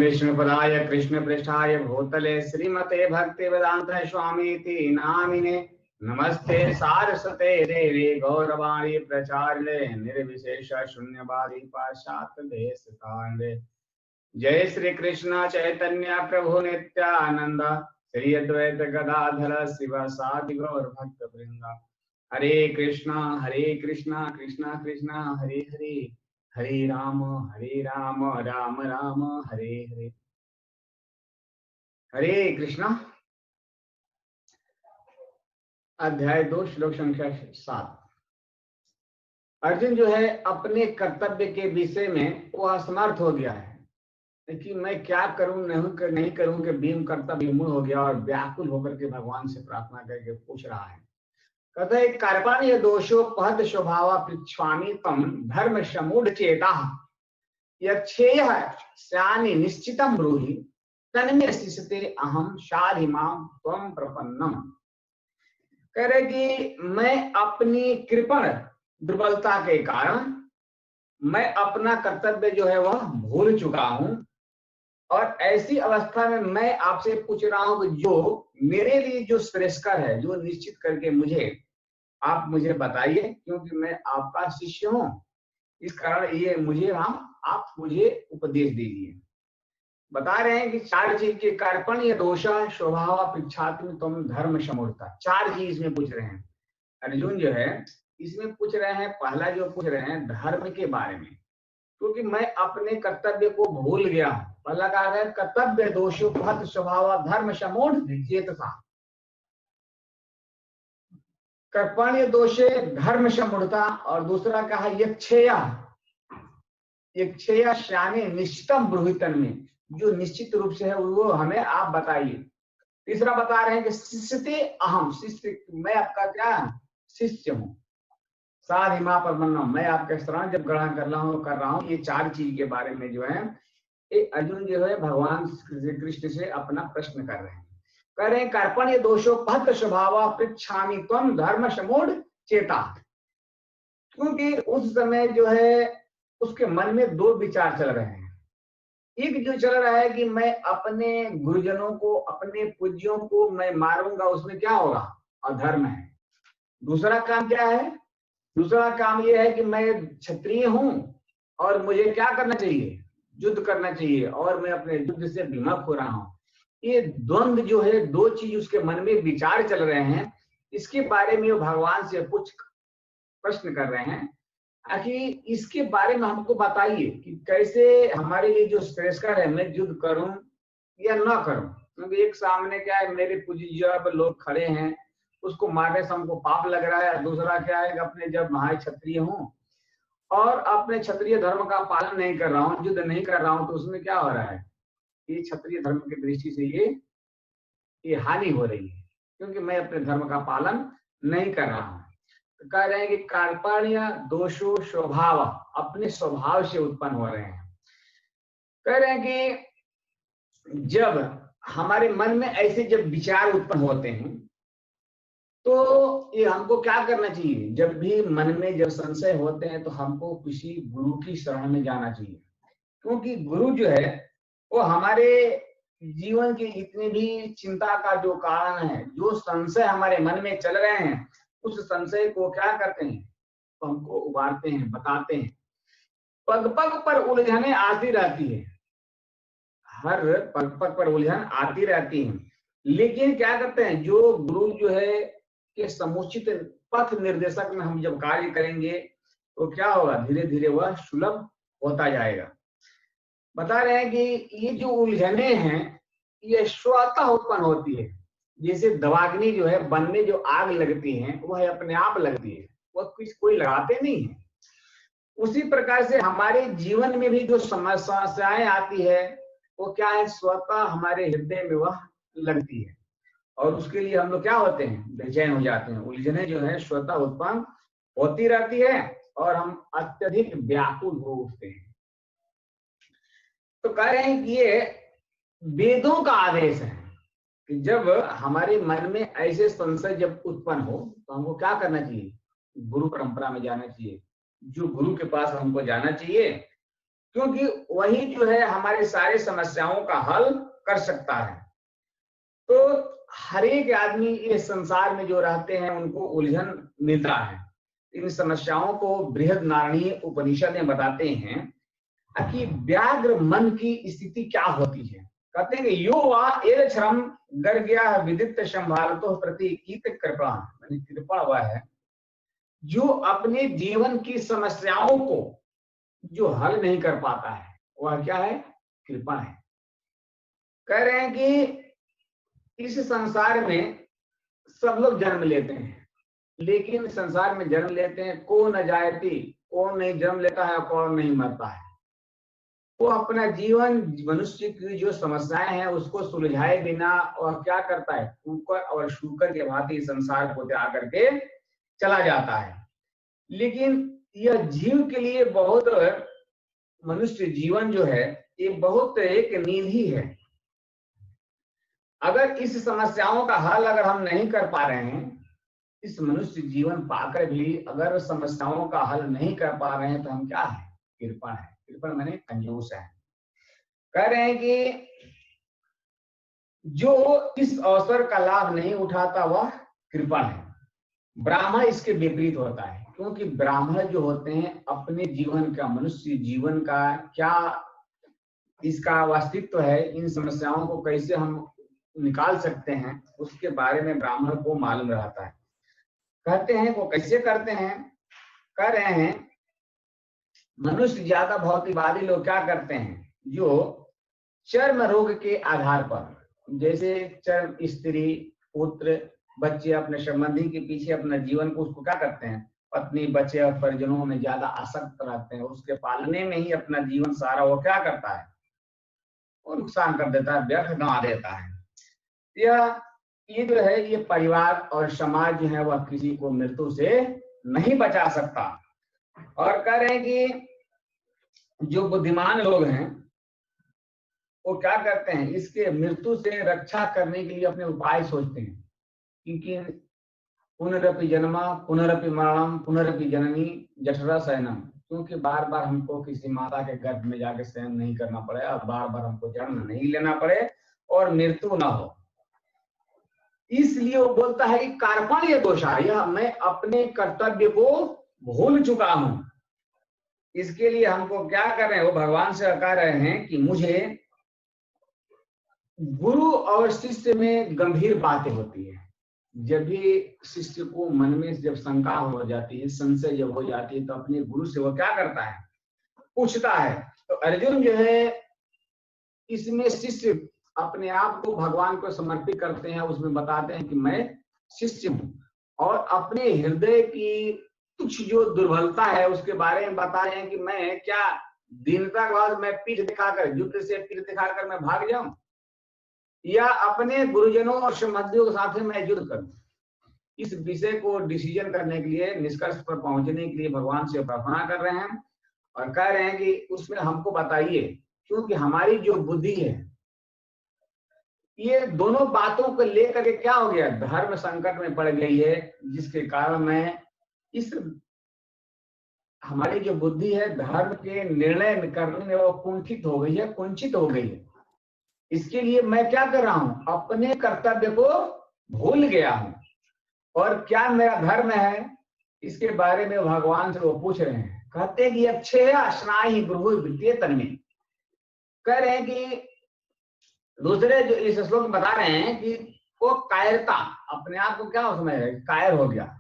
कृष्णपदाय कृष्णपृष्ठाय भूतले श्रीमते भक्तिवेदांत स्वामीति नामिने नमस्ते सारस्वते देवी गौरवाणी प्रचारिणे निर्विशेष शून्यवादी पाश्चात्य देशकांडे। जय श्री कृष्ण चैतन्य प्रभु नित्यानंद श्री अद्वैत गदाधर शिवासादि गौर भक्त वृंद। हरे कृष्णा कृष्णा कृष्णा हरे हरे, हरे राम राम राम हरे हरे। हरे कृष्णा। अध्याय 2 श्लोक संख्या 7। अर्जुन जो है अपने कर्तव्य के विषय में वो असमर्थ हो गया है कि मैं क्या करूं नहीं करूं कि भीम कर्तव्य विमूढ़ हो गया और व्याकुल होकर के भगवान से प्रार्थना करके पूछ रहा है। कहता है कार्पण्य दोषोपहत स्वभाव पृच्छामि तम धर्म समूढ़ चेता यच्छेयः स्यानि निश्चितं ब्रूहि तन्मे शिष्यते अहम शाधिमां त्वं प्रपन्नम। कह रहे कि मैं अपनी कृपण दुर्बलता के कारण मैं अपना कर्तव्य जो है वह भूल चुका हूं और ऐसी अवस्था में मैं आपसे पूछ रहा हूं कि जो मेरे लिए जो श्रेष्ठकर है, जो निश्चित करके आप मुझे बताइए, क्योंकि मैं आपका शिष्य हूं। इस कारण ये मुझे आप मुझे उपदेश दीजिए। बता रहे हैं कि 4 चीज के कार्पण्य दोष स्वभाव पृच्छामि तुम धर्म समूढ़ता, 4 चीज में पूछ रहे हैं। अर्जुन जो है इसमें पूछ रहे हैं, पहला जो पूछ रहे हैं धर्म के बारे में, क्योंकि मैं अपने कर्तव्य को भूल गया हूं। पहला कहा है कर्तव्य दोषोपहत स्वभाव धर्म समूढ़ चेतसा। कर्पण्य दोषे धर्म समूढ़ता और दूसरा कहा यक्षेया श्याने निश्चितम ब्रूहितन में, जो निश्चित रूप से है वो हमें आप बताइए। तीसरा बता रहे हैं कि शिष्यते अहम, शिष्य मैं आपका क्या शिष्य हूं। साधिमा परमन्नम, मैं आपके शरण जब ग्रहण कर रहा हूं। ये 4 चीज के बारे में जो है अर्जुन जो है भगवान श्री कृष्ण से अपना प्रश्न कर रहे हैं। कह रहे हैं कार्पण्य दोषोपहत स्वभाव पृच्छामि त्वं धर्म समूढ़ चेता। क्योंकि उस समय जो है उसके मन में 2 विचार चल रहे हैं। एक जो चल रहा है कि मैं अपने गुरुजनों को, अपने पूज्यों को मैं मारूंगा, उसमें क्या होगा, अधर्म है। दूसरा काम क्या है, दूसरा काम यह है कि मैं क्षत्रिय हूं और मुझे क्या करना चाहिए, युद्ध करना चाहिए और मैं अपने युद्ध से विमुख हो रहा हूं। ये द्वंद्व जो है, 2 चीज उसके मन में विचार चल रहे हैं। इसके बारे में वो भगवान से कुछ प्रश्न कर रहे हैं कि इसके बारे में हमको बताइए कि कैसे हमारे लिए जो श्रेष्ठकर है, मैं युद्ध करूं या ना करूं। क्योंकि एक सामने क्या है, मेरे पूज्य लोग खड़े हैं, उसको मारने से हमको पाप लग रहा है। दूसरा क्या है कि अपने जब महाक्षत्रिय हूं और अपने क्षत्रिय धर्म का पालन नहीं कर रहा हूं, युद्ध नहीं कर रहा हूं, तो उसमें क्या हो रहा है, ये क्षत्रिय धर्म की दृष्टि से ये हानि हो रही है, क्योंकि मैं अपने धर्म का पालन नहीं कर रहा हूं। तो कह रहे हैं कि कार्पण्य दोषो स्वभाव अपने स्वभाव से उत्पन्न हो रहे हैं। कह रहे हैं कि जब हमारे मन में ऐसे जब विचार उत्पन्न होते हैं तो ये हमको क्या करना चाहिए, जब भी मन में जब संशय होते हैं तो हमको किसी गुरु की शरण में जाना चाहिए। क्योंकि गुरु जो है वो हमारे जीवन की जितनी भी चिंता का जो कारण है, जो संशय हमारे मन में चल रहे हैं, उस संशय को क्या करते हैं, तो हमको उबारते हैं, बताते हैं। पग पग पर उलझने आती रहती है, हर पग पग पर उलझन आती रहती है, लेकिन क्या करते हैं, जो गुरु जो है कि समुचित पथ निर्देशक में हम जब कार्य करेंगे तो क्या होगा, धीरे धीरे वह सुलभ होता जाएगा। बता रहे हैं कि ये जो उलझने हैं ये स्वतः उत्पन्न होती है। जैसे दवाग्नि जो है, वन में जो आग लगती है वह अपने आप लगती है, वह कोई लगाते नहीं है। उसी प्रकार से हमारे जीवन में भी जो समस्याएं आती है वो क्या है, स्वतः हमारे हृदय में वह लगती है और उसके लिए हम लोग क्या होते हैं, बेचैन हो जाते हैं। उलझने जो है स्वतः उत्पन्न होती रहती है और हम अत्यधिक व्याकुल हो उठते हैं। तो कह रहे हैं कि ये वेदों का आदेश है कि जब हमारे मन में ऐसे संशय जब उत्पन्न हो तो हमको क्या करना चाहिए, गुरु परंपरा में जाना चाहिए। जो गुरु के पास हमको जाना चाहिए क्योंकि वही जो है हमारे सारे समस्याओं का हल कर सकता है। तो हर एक आदमी इस संसार में जो रहते हैं उनको उलझन मिलता है। इन समस्याओं को बृहदारण्यक उपनिषद में बताते हैं कि व्याघ्र मन की स्थिति क्या होती है। कहते हैं कि यो वा एल श्रम गर गया विदित संभालतो प्रति कीत कृपा, यानी कृपा वह है जो अपने जीवन की समस्याओं को जो हल नहीं कर पाता है, वह क्या है? कृपा है। कह रहे हैं कि इस संसार में सब लोग जन्म लेते हैं, लेकिन संसार में जन्म लेते हैं, कौन न जायती, कौन नहीं जन्म लेता है, कौन नहीं मरता है। वो अपना जीवन मनुष्य की जो समस्याएं हैं उसको सुलझाए बिना और क्या करता है, कुकर और शुकर के भांति संसार को त्याग करके चला जाता है। लेकिन यह जीव के लिए बहुत, मनुष्य जीवन जो है ये बहुत एक निधि है। अगर इस समस्याओं का हल अगर हम नहीं कर पा रहे हैं, इस मनुष्य जीवन पाकर भी अगर समस्याओं का हल नहीं कर पा रहे हैं, तो हम क्या है? कृपण है। कृपण माने कंजूस है। कह रहे हैं कि जो इस अवसर का लाभ नहीं उठाता वह कृपण है। ब्राह्मण इसके विपरीत होता है, क्योंकि ब्राह्मण जो होते हैं अपने जीवन का, मनुष्य जीवन का क्या इसका अस्तित्व है, इन समस्याओं को कैसे हम निकाल सकते हैं, उसके बारे में ब्राह्मण को मालूम रहता है। कहते हैं वो कैसे करते हैं? कह रहे हैं मनुष्य ज्यादा भौतिकवादी लोग क्या करते हैं, जो चर्म रोग के आधार पर, जैसे चर्म, स्त्री, पुत्र, बच्चे, अपने संबंधी के पीछे अपना जीवन को उसको क्या करते हैं, पत्नी, बच्चे और परिजनों में ज्यादा आसक्त रहते हैं, उसके पालने में ही अपना जीवन सारा वो क्या करता है, वो नुकसान कर देता है, व्यर्थ गंवा देता है। ये जो है ये परिवार और समाज जो है वह किसी को मृत्यु से नहीं बचा सकता। और कह रहे हैं कि जो बुद्धिमान लोग हैं वो क्या करते हैं, इसके मृत्यु से रक्षा करने के लिए अपने उपाय सोचते हैं, क्योंकि पुनरपि जन्मा पुनरपि मरणम पुनरपि जननी जठरा शयनम, क्योंकि बार बार हमको किसी माता के गर्भ में जाके शयन नहीं करना पड़े और बार बार हमको जन्म नहीं लेना पड़े और मृत्यु ना हो। इसलिए वो बोलता है कि कार्पण्य दोषा, यह मैं अपने कर्तव्य को भूल चुका हूं। इसके लिए हमको क्या कर रहे हैं, वो भगवान से कह रहे हैं कि मुझे गुरु और शिष्य में गंभीर बातें होती है। जब भी शिष्य को मन में जब शंका हो जाती है, संशय जब हो जाती है, तो अपने गुरु से वो क्या करता है, पूछता है। तो अर्जुन जो है इसमें शिष्य अपने आप को भगवान को समर्पित करते हैं, उसमें बताते हैं कि मैं शिष्य हूं, और अपने हृदय की तुच्छ जो दुर्बलता है उसके बारे में बता रहे हैं कि मैं क्या दीनता के बाद मैं पीठ दिखाकर, युद्ध से पीठ दिखाकर मैं भाग जाऊं, या अपने गुरुजनों और संबंधियों के साथ मैं युद्ध करूं। इस विषय को डिसीजन करने के लिए, निष्कर्ष पर पहुंचने के लिए भगवान से प्रार्थना कर रहे हैं और कह रहे हैं कि उसमें हमको बताइए, क्योंकि हमारी जो बुद्धि है ये दोनों बातों को लेकर के क्या हो गया, धर्म संकट में पड़ गई है, जिसके कारण मैं इस हमारी जो बुद्धि है धर्म के निर्णय करने में वो कुंठित हो गई है, कुंचित हो गई है। इसके लिए मैं क्या कर रहा हूं, अपने कर्तव्य को भूल गया हूं, और क्या मेरा धर्म है इसके बारे में भगवान से वो पूछ रहे हैं। कहते हैं कि अच्छे स्नाही गुरु वित्तीय तन्मे, कह रहे हैं कि दूसरे जो इस श्लोक में बता रहे हैं कि वो कायरता, अपने आप को क्या उसमें कायर हो गया।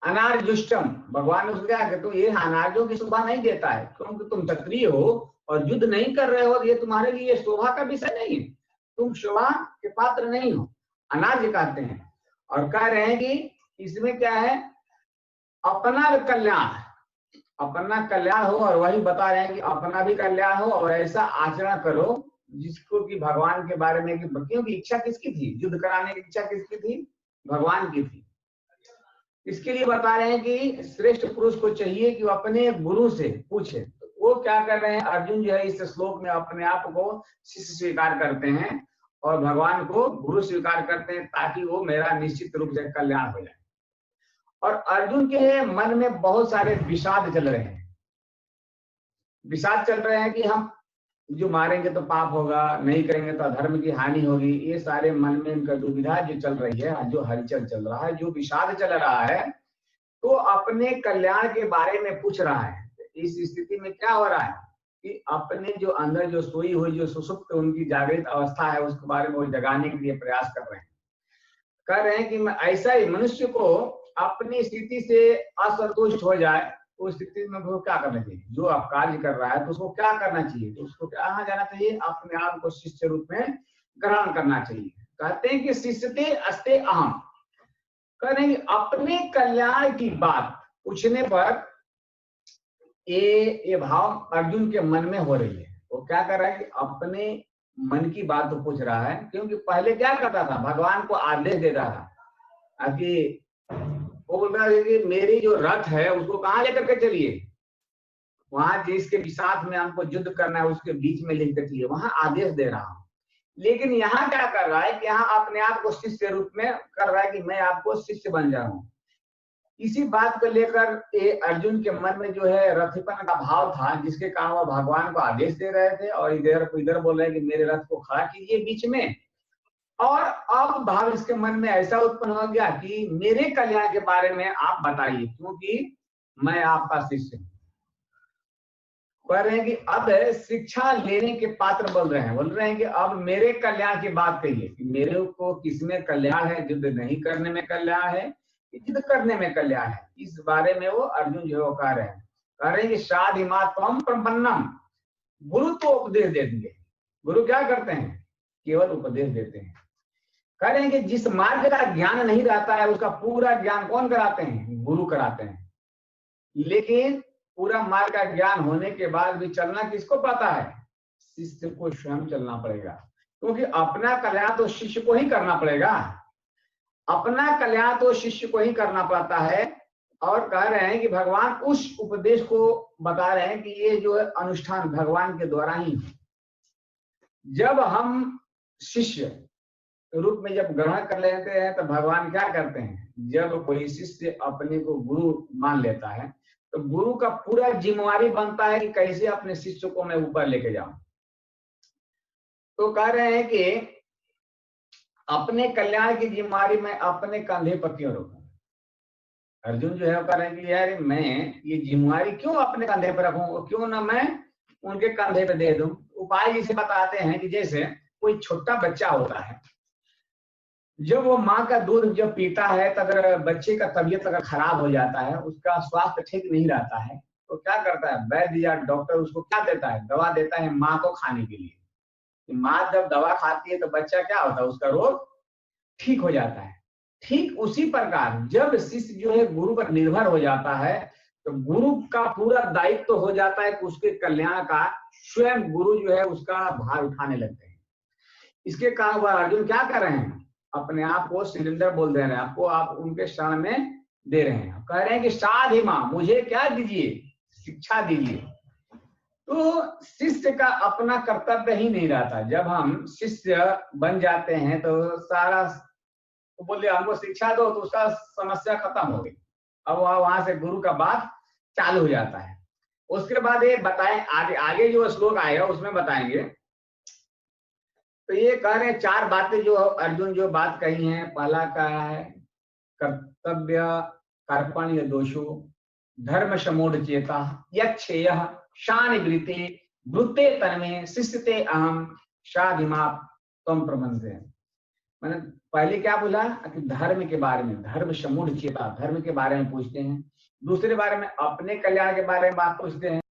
अनार्जुष्टम, भगवान ने उसको क्या कि तुम ये अनार्जों की शोभा नहीं देता है, क्योंकि तुम क्षत्रिय हो और युद्ध नहीं कर रहे हो, ये तुम्हारे लिए शोभा का विषय नहीं है, तुम शोभा के पात्र नहीं हो, अनार्ज कहते हैं। और कह रहे हैं कि इसमें क्या है, अपना कल्याण, अपना कल्याण हो, और वही बता रहे हैं कि अपना भी कल्याण हो और ऐसा आचरण करो जिसको कि भगवान के बारे में, क्योंकि इच्छा किसकी थी, युद्ध कराने की इच्छा किसकी थी, भगवान की थी। इसके लिए बता रहे हैं कि श्रेष्ठ पुरुष को चाहिए कि वो अपने गुरु से पूछे। तो वो क्या कर रहे हैं, अर्जुन जो है इस श्लोक में अपने आप को शिष्य स्वीकार करते हैं और भगवान को गुरु स्वीकार करते हैं, ताकि वो मेरा निश्चित रूप से कल्याण हो जाए। और अर्जुन के मन में बहुत सारे विषाद चल रहे हैं, विषाद चल रहे हैं कि हम जो मारेंगे तो पाप होगा, नहीं करेंगे तो धर्म की हानि होगी, ये सारे मन में इनका दुविधा जो चल रही है, जो हलचल चल रहा है, जो विषाद चल रहा है, तो अपने कल्याण के बारे में पूछ रहा है। इस स्थिति में क्या हो रहा है कि अपने जो अंदर जो सोई हुई जो सुसुप्त उनकी जागृत अवस्था है, उसके बारे में वो जगाने के लिए प्रयास कर रहे हैं। कह रहे हैं कि ऐसा ही मनुष्य को अपनी स्थिति से असंतुष्ट हो जाए तो स्थिति में वो क्या करना चाहिए? जो आप कार्य कर रहा है तो उसको क्या करना चाहिए? तो उसको कहाँ जाना चाहिए? अपने आप को शिष्य रूप में ग्रहण करना चाहिए। कहते हैं कि शिष्यते अस्ते अहम। कह रहे हैं अपने कल्याण की बात पूछने पर ये भाव अर्जुन के मन में हो रही है। वो क्या कर रहा है कि अपने मन की बात तो पूछ रहा है, क्योंकि पहले क्या करता था, भगवान को आदेश देता था कि वो बोल रहा है कि मेरी जो रथ है उसको कहाँ लेकर के चलिए, वहां जिसके साथ में हमको युद्ध करना है उसके बीच में लेकर चलिए, वहां आदेश दे रहा हूं। लेकिन यहाँ क्या कर रहा है कि यहाँ अपने आप को शिष्य रूप में कर रहा है कि मैं आपको शिष्य बन जाऊं। इसी बात को लेकर ये अर्जुन के मन में जो है रथिपन का भाव था, जिसके कारण वो भगवान को आदेश दे रहे थे और इधर बोल रहे हैं कि मेरे रथ को खड़ा कीजिए बीच में। और अब भाव इसके मन में ऐसा उत्पन्न हो गया कि मेरे कल्याण के बारे में आप बताइए, क्योंकि मैं आपका शिष्य हूं। कह रहे हैं कि अब शिक्षा लेने के पात्र बोल रहे हैं कि अब मेरे कल्याण की बात कहिए कि मेरे को किसमें कल्याण है, युद्ध नहीं करने में कल्याण है, युद्ध करने में कल्याण है। इस बारे में वो अर्जुन जो कह रहे हैं कि साधिमा त्वम प्रपन्नम। गुरु तो उपदेश दे देंगे। गुरु क्या करते हैं? केवल उपदेश देते हैं। कह रहे हैं कि जिस मार्ग का ज्ञान नहीं रहता है उसका पूरा ज्ञान कौन कराते हैं? गुरु कराते हैं। लेकिन पूरा मार्ग का ज्ञान होने के बाद भी चलना किसको पता है? शिष्य को स्वयं चलना पड़ेगा, क्योंकि अपना कल्याण तो शिष्य को ही करना पड़ेगा। अपना कल्याण तो शिष्य को ही करना पड़ता है। और कह रहे हैं कि भगवान उस उपदेश को बता रहे हैं कि ये जो है अनुष्ठान भगवान के द्वारा ही। जब हम शिष्य रूप में जब ग्रहण कर लेते हैं तो भगवान क्या करते हैं? जब कोई शिष्य अपने को गुरु मान लेता है तो गुरु का पूरा जिम्मेवारी बनता है कि कैसे अपने शिष्य को मैं ऊपर लेके जाऊं। तो कह रहे हैं कि अपने कल्याण की जिम्मेवारी मैं अपने कंधे पर क्यों रखूं? अर्जुन जो है कह रहे हैं कि यार मैं ये जिम्मेवारी क्यों अपने कंधे पर रखूं, क्यों ना मैं उनके कंधे पे दे दूं। उपाय जिसे बताते हैं कि जैसे कोई छोटा बच्चा होता है, जब वो माँ का दूध जब पीता है तो अगर बच्चे का तबीयत अगर खराब हो जाता है, उसका स्वास्थ्य ठीक नहीं रहता है, तो क्या करता है वैद्य या डॉक्टर उसको क्या देता है? दवा देता है माँ को खाने के लिए। माँ जब दवा खाती है तो बच्चा क्या होता है? उसका रोग ठीक हो जाता है। ठीक उसी प्रकार जब शिष्य जो है गुरु पर निर्भर हो जाता है तो गुरु का पूरा दायित्व तो हो जाता है कि उसके कल्याण का स्वयं गुरु जो है उसका भार उठाने लगते हैं। इसके कारण वह अर्जुन क्या कर रहे हैं? अपने आप को सिलेंडर बोल दे रहे हैं, आपको आप उनके शरण में दे रहे हैं। कह रहे हैं कि साधिमा, मुझे क्या दीजिए? शिक्षा दीजिए। तो शिष्य का अपना कर्तव्य ही नहीं रहता। जब हम शिष्य बन जाते हैं तो सारा तो बोले हमको शिक्षा दो तो उसका समस्या खत्म हो गई। अब वहां से गुरु का बात चालू हो जाता है। उसके बाद ये बताएं आगे जो श्लोक आएगा उसमें बताएंगे। तो ये कह रहे हैं चार बातें जो अर्जुन जो बात कही हैं। पहला क्या है? कर्तव्य कर्पण्य दोषो धर्म समूढ़ चेता यक्षेय शानिवृत्ते वृत्ते तन्मे शिष्यते अहम साधिमा त्वं प्रबंधे। मैंने पहले क्या बोला कि धर्म के बारे में, धर्म समूढ़ चेता, धर्म के बारे में पूछते हैं। दूसरे बारे में अपने कल्याण के बारे में बात पूछते हैं।